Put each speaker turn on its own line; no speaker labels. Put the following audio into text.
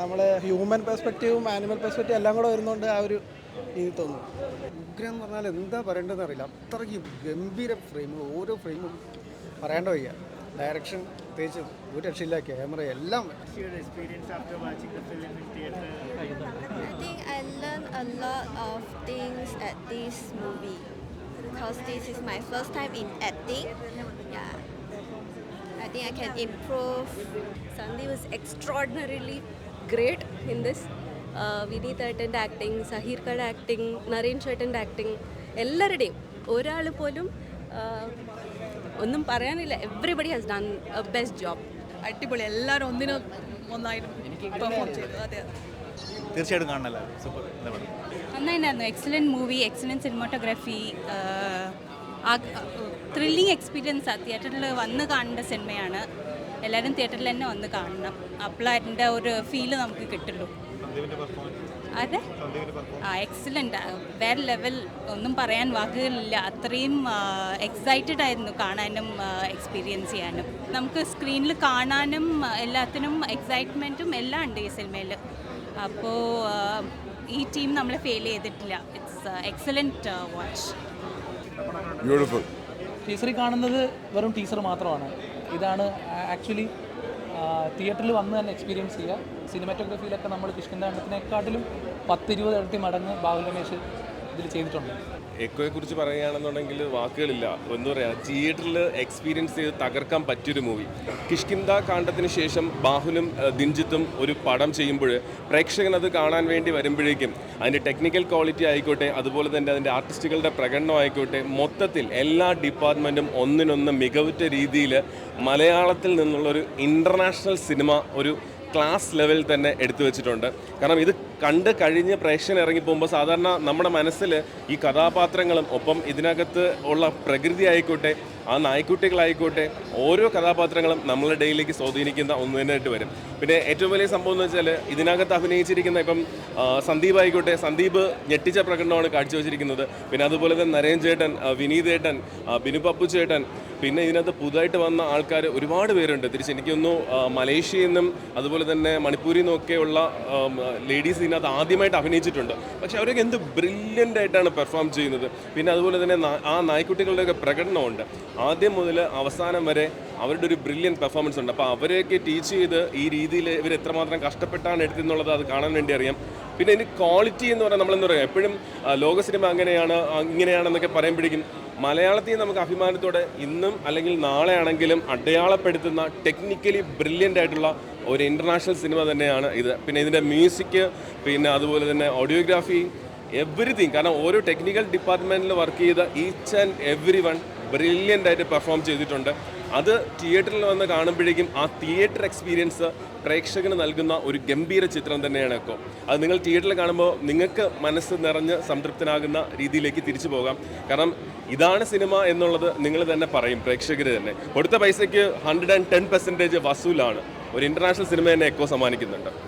നമ്മൾ human പെർസ്പെക്റ്റീവും animal പെർസ്പെക്റ്റീവും എല്ലാം കൂടെ വരുന്നതുകൊണ്ട് ആ ഒരു രീതി തോന്നുന്നു.
ഉഗ്രം എന്ന് പറഞ്ഞാൽ എന്താ പറയേണ്ടതെന്ന് അറിയില്ല. അത്രയ്ക്ക് ഗംഭീര ഫ്രെയിമുകൾ, ഓരോ ഫ്രെയിമും പറയേണ്ട വയ്യ. ഡയറക്ഷൻ പ്രത്യേകിച്ച് ഒരു രക്ഷയില്ല, ക്യാമറ എല്ലാം.
I think I learned a lot of things at this movie because this is my first time in acting. Yeah, I think I can improve.
Sandeep was extraordinarily great in this. Vineet Ertൻ്റെ acting, സഹീർക്കയുടെ acting, Naren ചേട്ടൻ്റെ acting, എല്ലാവരുടെയും ഒരാൾ പോലും ഒന്നും പറയാനില്ല. Everybody has done a best job.
അടിപൊളി, എല്ലാവരും ഒന്നായിരുന്നു പെർഫോം ചെയ്തു. അതെ,
തീർച്ചയായിട്ടും കാണണല്ലോ. സൂപ്പർ,
നന്നായിരുന്നു. Excellent movie, excellent cinematography, thrilling എക്സ്പീരിയൻസാണ്. തിയേറ്ററിൽ വന്ന് കാണേണ്ട സിനിമയാണ്. എല്ലാവരും തിയേറ്ററിൽ തന്നെ വന്ന് കാണണം. അപ്പോൾ അതിൻ്റെ ഒരു ഫീല് നമുക്ക് കിട്ടുള്ളൂ. അതെ, എക്സലൻ്റ്, വേറെ ലെവൽ, ഒന്നും പറയാൻ വാക്കുകളില്ല. അത്രയും എക്സൈറ്റഡ് ആയിരുന്നു കാണാനും എക്സ്പീരിയൻസ് ചെയ്യാനും. നമുക്ക് സ്ക്രീനിൽ കാണാനും എല്ലാത്തിനും എക്സൈറ്റ്മെൻറ്റും എല്ലാം ഉണ്ട് ഈ സിനിമയിൽ. അപ്പോൾ ഈ ടീം നമ്മളെ ഫെയിൽ ചെയ്തിട്ടില്ല. It's excellent watch.
ബ്യൂട്ടിഫുൾ.
ടീസറിൽ കാണുന്നത് വെറും ടീസർ മാത്രമാണ്. ഇതാണ് ആക്ച്വലി തിയേറ്ററിൽ വന്ന് തന്നെ എക്സ്പീരിയൻസ് ചെയ്യുക. സിനിമാറ്റോഗ്രാഫിയിലൊക്കെ നമ്മൾ കിഷ്കിന്ധാണ്ടത്തിനെക്കാട്ടിലും 10-20 ഇരട്ടി മടങ്ങ് ബാഹുൽ രമേശ് ഇതിൽ ചെയ്തിട്ടുണ്ട്.
എക്കോയെക്കുറിച്ച് പറയുകയാണെന്നുണ്ടെങ്കിൽ വാക്കുകളില്ല. എന്താ പറയുക, തിയേറ്ററിൽ എക്സ്പീരിയൻസ് ചെയ്ത് തകർക്കാൻ പറ്റിയൊരു മൂവി. കിഷ്കിന്ദ കാണ്ഡത്തിന് ശേഷം ബാഹുലും ദിൻജിത്തും ഒരു പടം ചെയ്യുമ്പോൾ പ്രേക്ഷകൻ അത് കാണാൻ വേണ്ടി വരുമ്പോഴേക്കും അതിൻ്റെ ടെക്നിക്കൽ ക്വാളിറ്റി ആയിക്കോട്ടെ, അതുപോലെ തന്നെ അതിൻ്റെ ആർട്ടിസ്റ്റുകളുടെ പ്രകടനം ആയിക്കോട്ടെ, മൊത്തത്തിൽ എല്ലാ ഡിപ്പാർട്ട്മെൻറ്റും ഒന്നിനൊന്ന് മികവുറ്റ രീതിയിൽ മലയാളത്തിൽ നിന്നുള്ളൊരു ഇൻ്റർനാഷണൽ സിനിമ ഒരു ക്ലാസ് ലെവൽ തന്നെ എടുത്തു വെച്ചിട്ടുണ്ട്. കാരണം ഇത് കണ്ട് കഴിഞ്ഞ് പ്രേക്ഷകൻ ഇറങ്ങിപ്പോകുമ്പോൾ സാധാരണ നമ്മുടെ മനസ്സിൽ ഈ കഥാപാത്രങ്ങളും ഒപ്പം ഇതിനകത്ത് ഉള്ള പ്രകൃതി ആയിക്കോട്ടെ, ആ നായ്ക്കുട്ടികളായിക്കോട്ടെ, ഓരോ കഥാപാത്രങ്ങളും നമ്മളുടെ ഇടയിലേക്ക് സ്വാധീനിക്കുന്ന ഒന്ന് തന്നെയായിട്ട് വരും. പിന്നെ ഏറ്റവും വലിയ സംഭവം എന്ന് വെച്ചാൽ ഇതിനകത്ത് അഭിനയിച്ചിരിക്കുന്ന ഇപ്പം സന്ദീപ് ആയിക്കോട്ടെ, സന്ദീപ് ഞെട്ടിച്ച പ്രകടനമാണ് കാഴ്ചവെച്ചിരിക്കുന്നത്. പിന്നെ അതുപോലെ തന്നെ നരേൻ ചേട്ടൻ, വിനീത് ഏട്ടൻ, ബിനു പപ്പു ചേട്ടൻ, പിന്നെ ഇതിനകത്ത് പുതുതായിട്ട് വന്ന ആൾക്കാർ ഒരുപാട് പേരുണ്ട്. എനിക്കൊന്നു മലേഷ്യയിൽ നിന്നും അതുപോലെ തന്നെ മണിപ്പൂരിൽ നിന്നൊക്കെയുള്ള ലേഡീസ് ഇതിനകത്ത് ആദ്യമായിട്ട് അഭിനയിച്ചിട്ടുണ്ട്. പക്ഷേ അവരൊക്കെ എന്ത് ബ്രില്യൻ്റ് ആയിട്ടാണ് പെർഫോം ചെയ്യുന്നത്. പിന്നെ അതുപോലെ തന്നെ ആ നായ്ക്കുട്ടികളുടെയൊക്കെ പ്രകടനമുണ്ട്. ആദ്യം മുതൽ അവസാനം വരെ അവരുടെ ഒരു ബ്രില്യൻ പെർഫോമൻസ് ഉണ്ട്. അപ്പോൾ അവരെയൊക്കെ ടീച്ച് ചെയ്ത് ഈ രീതിയിൽ ഇവർ എത്രമാത്രം കഷ്ടപ്പെട്ടാണ് എടുത്തെന്നുള്ളത് അത് കാണാൻ വേണ്ടി അറിയാം. പിന്നെ ഇതിന് ക്വാളിറ്റി എന്ന് പറഞ്ഞാൽ നമ്മളെന്താ പറയുക, എപ്പോഴും ലോക സിനിമ അങ്ങനെയാണ് ഇങ്ങനെയാണെന്നൊക്കെ പറയുമ്പോഴേക്കും മലയാളത്തിൽ നമുക്ക് അഭിമാനത്തോടെ ഇന്നും അല്ലെങ്കിൽ നാളെ ആണെങ്കിലും അടയാളപ്പെടുത്തുന്ന ടെക്നിക്കലി ബ്രില്യൻ്റ് ആയിട്ടുള്ള ഒരു ഇൻ്റർനാഷണൽ സിനിമ തന്നെയാണ് ഇത്. പിന്നെ ഇതിൻ്റെ മ്യൂസിക്, പിന്നെ അതുപോലെ തന്നെ ഓഡിയോഗ്രാഫി, എവറിത്തിങ്. കാരണം ഓരോ ടെക്നിക്കൽ ഡിപ്പാർട്ട്മെൻറ്റിൽ വർക്ക് ചെയ്ത each and every one brilliant ആയിട്ട് പെർഫോം ചെയ്തിട്ടുണ്ട്. അത് തിയേറ്ററിൽ വന്ന് കാണുമ്പോഴേക്കും ആ തിയേറ്റർ എക്സ്പീരിയൻസ് പ്രേക്ഷകന് നൽകുന്ന ഒരു ഗംഭീര ചിത്രം തന്നെയാണ് എക്കോ. അത് നിങ്ങൾ തിയേറ്ററിൽ കാണുമ്പോൾ നിങ്ങൾക്ക് മനസ്സ് നിറഞ്ഞ് സംതൃപ്തനാകുന്ന രീതിയിലേക്ക് തിരിച്ചു പോകാം. കാരണം ഇതാണ് സിനിമ എന്നുള്ളത് നിങ്ങൾ തന്നെ പറയും, പ്രേക്ഷകർ തന്നെ. കൊടുത്ത പൈസയ്ക്ക് 110% വസൂലാണ്. ഒരു ഇൻ്റർനാഷണൽ സിനിമ തന്നെ എക്കോ സമ്മാനിക്കുന്നുണ്ട്.